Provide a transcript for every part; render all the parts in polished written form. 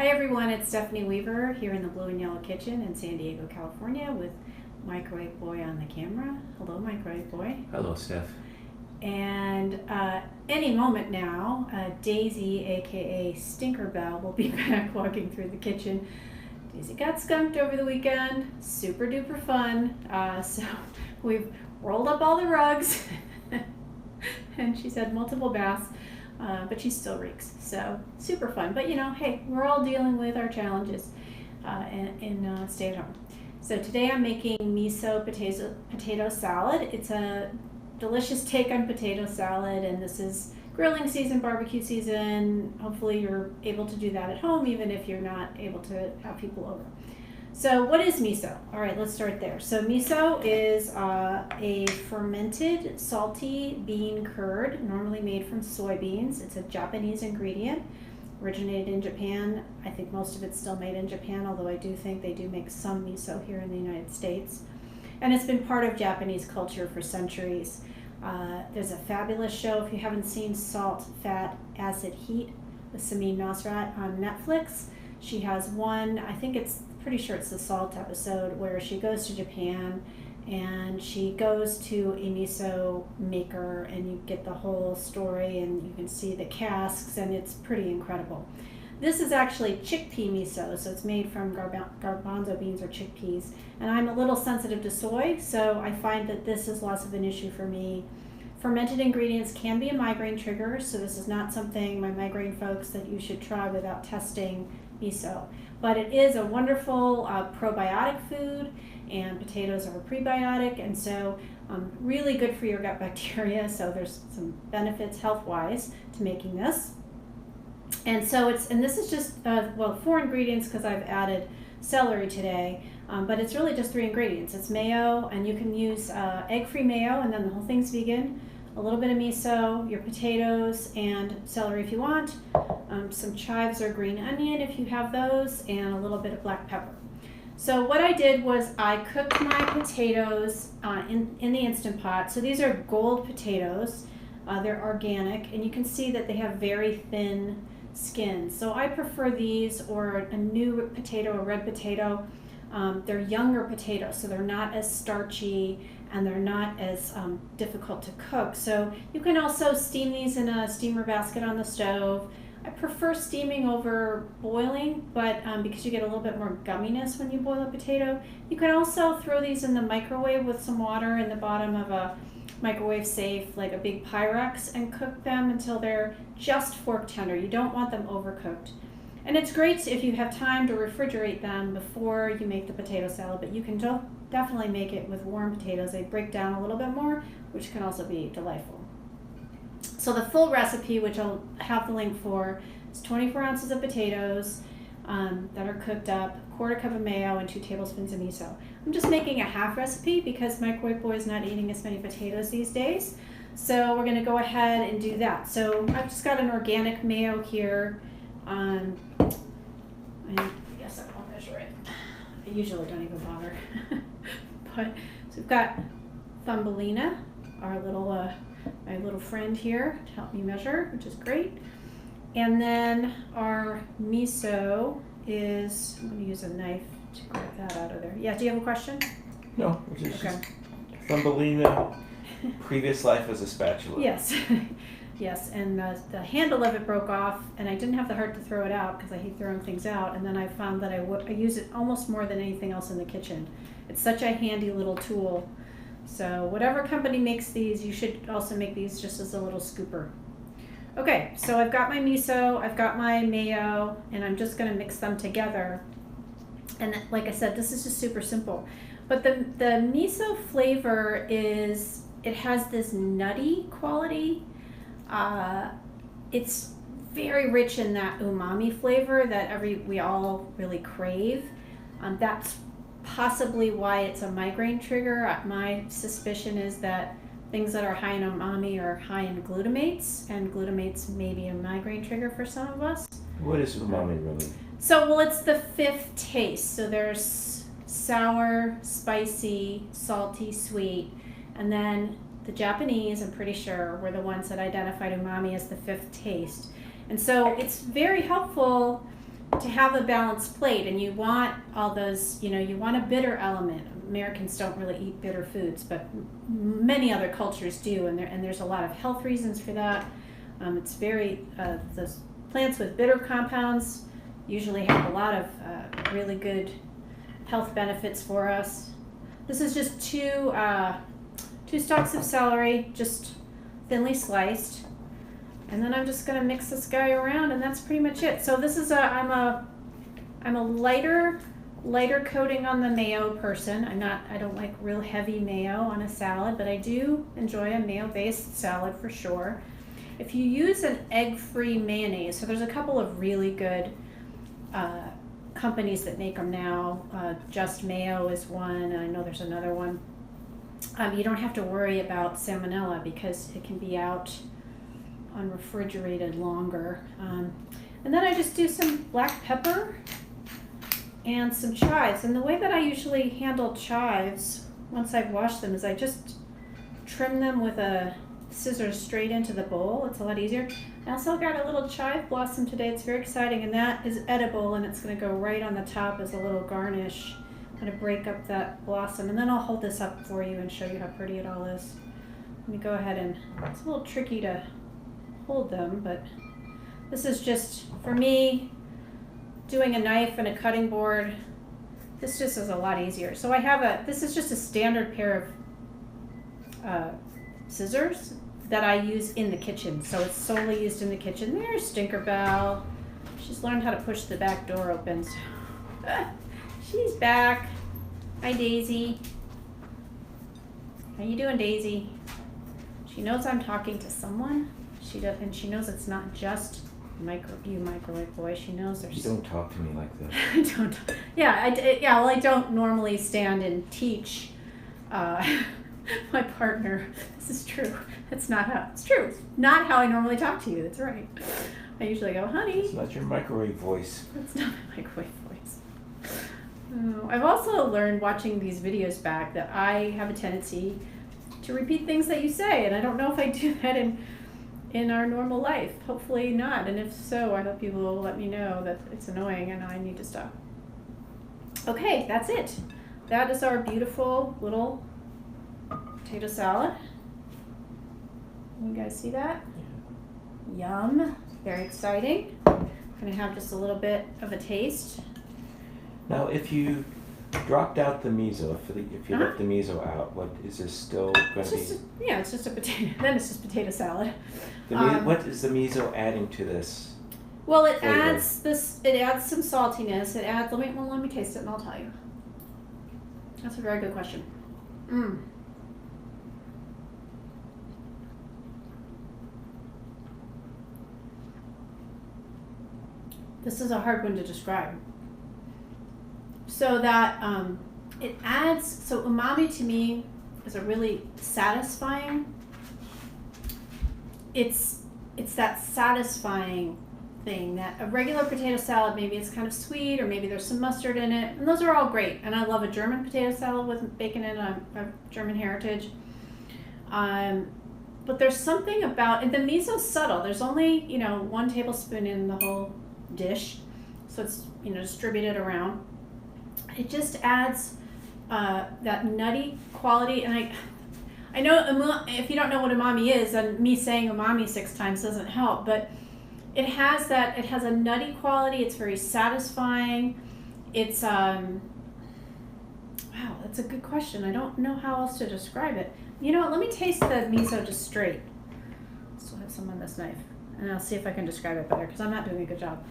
Hi everyone, it's Stephanie Weaver here in the Blue and Yellow Kitchen in San Diego, California with Microwave Boy on the camera. Hello, Microwave Boy. Hello, Steph. And any moment now, Daisy, aka Stinkerbell, will be back walking through the kitchen. Daisy got skunked over the weekend, super duper fun. So we've rolled up all the rugs and she's had multiple baths. But she still reeks, so super fun. But you know, hey, we're all dealing with our challenges in stay at home. So today I'm making miso-potato salad. It's a delicious take on potato salad, and this is grilling season, barbecue season. Hopefully you're able to do that at home, even if you're not able to have people over. So what is miso? All right, let's start there. So miso is a fermented salty bean curd, normally made from soybeans. It's a Japanese ingredient, originated in Japan. I think most of it's still made in Japan, although I do think they do make some miso here in the United States. And it's been part of Japanese culture for centuries. There's a fabulous show, if you haven't seen Salt, Fat, Acid, Heat, with Samin Nosrat on Netflix. She has one, I think it's pretty sure it's the salt episode, where she goes to Japan and she goes to a miso maker and you get the whole story and you can see the casks, and it's pretty incredible. This is actually chickpea miso, so it's made from garbanzo beans or chickpeas, and I'm a little sensitive to soy, so I find that this is less of an issue for me. Fermented ingredients can be a migraine trigger, so this is not something, my migraine folks, that you should try without testing miso. But it is a wonderful probiotic food, and potatoes are a prebiotic, and so really good for your gut bacteria. So there's some benefits health-wise to making this. And so this is just, 4 ingredients because I've added celery today, but it's really just 3 ingredients. It's mayo, and you can use egg-free mayo, and then the whole thing's vegan. A little bit of miso, your potatoes, and celery if you want, some chives or green onion if you have those, and a little bit of black pepper. So what I did was I cooked my potatoes in the Instant Pot. So these are gold potatoes. They're organic, and you can see that they have very thin skin. So I prefer these, or a new potato, a red potato. They're younger potatoes, so they're not as starchy and they're not as difficult to cook. So you can also steam these in a steamer basket on the stove. I prefer steaming over boiling, but because you get a little bit more gumminess when you boil a potato. You can also throw these in the microwave with some water in the bottom of a microwave safe, like a big Pyrex, and cook them until they're just fork tender. You don't want them overcooked. And it's great if you have time to refrigerate them before you make the potato salad, but you can definitely make it with warm potatoes. They break down a little bit more, which can also be delightful. So the full recipe, which I'll have the link for, is 24 ounces of potatoes that are cooked up, a quarter cup of mayo, and 2 tablespoons of miso. I'm just making a half recipe because Microwave Boy is not eating as many potatoes these days. So we're gonna go ahead and do that. So I've just got an organic mayo here. I guess I won't measure it. I usually don't even bother. But so we've got Thumbelina, our little my little friend here to help me measure, which is great. And then our miso is, I'm going to use a knife to grab that out of there. Yeah, do you have a question? No, it's Okay. just Thumbelina, previous life as a spatula. Yes. Yes, and the handle of it broke off, and I didn't have the heart to throw it out because I hate throwing things out, and then I found that I use it almost more than anything else in the kitchen. It's such a handy little tool. So whatever company makes these, you should also make these just as a little scooper. Okay, so I've got my miso, I've got my mayo, and I'm just going to mix them together. And like I said, this is just super simple. But the miso flavor is, it has this nutty quality. It's very rich in that umami flavor that we all really crave. That's possibly why it's a migraine trigger. My suspicion is that things that are high in umami are high in glutamates, and glutamates may be a migraine trigger for some of us. What is umami really? So, well, it's the 5th taste. So there's sour, spicy, salty, sweet, and then the Japanese, I'm pretty sure, were the ones that identified umami as the 5th taste. And so it's very helpful to have a balanced plate, and you want all those, you want a bitter element. Americans don't really eat bitter foods, but many other cultures do, and there's a lot of health reasons for that. It's very, the plants with bitter compounds usually have a lot of really good health benefits for us. This is just two stalks of celery, just thinly sliced. And then I'm just gonna mix this guy around, and that's pretty much it. So this is I'm a lighter coating on the mayo person. I don't like real heavy mayo on a salad, but I do enjoy a mayo-based salad for sure. If you use an egg-free mayonnaise, so there's a couple of really good companies that make them now. Just Mayo is one, and I know there's another one. You don't have to worry about salmonella because it can be out unrefrigerated longer. And then I just do some black pepper and some chives. And the way that I usually handle chives once I've washed them is I just trim them with a scissors straight into the bowl. It's a lot easier. I also got a little chive blossom today. It's very exciting, and that is edible, and it's going to go right on the top as a little garnish. I'm going to break up that blossom, and then I'll hold this up for you and show you how pretty it all is. Let me go ahead and, it's a little tricky to hold them, but this is just, for me, doing a knife and a cutting board, this just is a lot easier. So I have this is just a standard pair of scissors that I use in the kitchen. So it's solely used in the kitchen. There's Tinkerbell. She's learned how to push the back door open. So she's back. Hi, Daisy. How you doing, Daisy? She knows I'm talking to someone. And she knows it's not just microwave boy. She knows there's. You don't talk to me like this. I don't. Yeah, well, I don't normally stand and teach my partner. This is true. It's true. It's not how I normally talk to you. That's right. I usually go, honey. It's not your microwave voice. It's not my microwave voice. Oh, I've also learned watching these videos back that I have a tendency to repeat things that you say, and I don't know if I do that in our normal life. Hopefully not, and if so, I hope you will let me know that it's annoying and I need to stop. Okay, that's it. That is our beautiful little potato salad. You guys see that? Yeah. Yum. Very exciting. I'm gonna have just a little bit of a taste. Now, if you dropped out the miso, if you left the miso out, what is this still going to be? It's just a potato. Then it's just potato salad. What is the miso adding to this? Well, it flavor? adds this. It adds some saltiness. It adds. Let me taste it, and I'll tell you. That's a very good question. This is a hard one to describe. So that it adds, so umami to me is a really satisfying, it's that satisfying thing that a regular potato salad, maybe it's kind of sweet or maybe there's some mustard in it, and those are all great. And I love a German potato salad with bacon in it. I'm of German heritage. But there's something about, and the miso's subtle. There's only, 1 tablespoon in the whole dish. So it's, distributed around. It just adds that nutty quality, and I know if you don't know what umami is, and me saying umami 6 times doesn't help, but it has a nutty quality. It's very satisfying. It's wow, that's a good question. I don't know how else to describe it. You know what? Let me taste the miso just straight. Still have some on this knife, and I'll see if I can describe it better because I'm not doing a good job.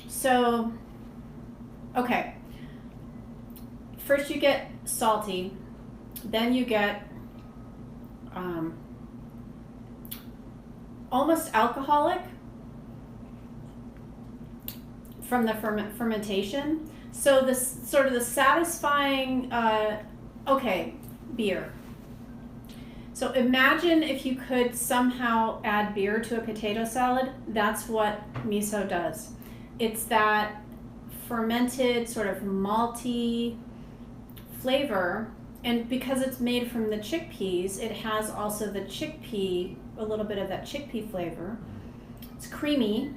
So, okay, first you get salty, then you get almost alcoholic from the fermentation. So this sort of the satisfying, beer. So imagine if you could somehow add beer to a potato salad. That's what miso does. It's that fermented sort of malty flavor And because it's made from the chickpeas, it has also the chickpea, a little bit of that chickpea flavor. It's creamy.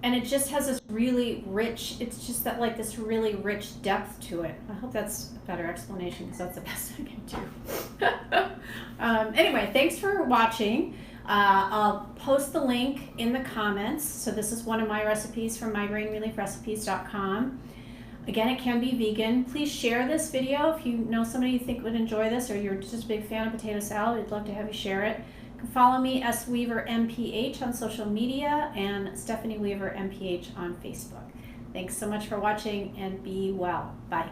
And it just has this really rich, it's just that like this really rich depth to it. I hope that's a better explanation because that's the best I can do. Anyway, thanks for watching. I'll post the link in the comments. So this is one of my recipes from migraine-relief-recipes.com. Again, it can be vegan. Please share this video if you know somebody you think would enjoy this, or you're just a big fan of potato salad. We'd love to have you share it. You can follow me, S. Weaver MPH, on social media, and Stephanie Weaver MPH on Facebook. Thanks so much for watching, and be well. Bye.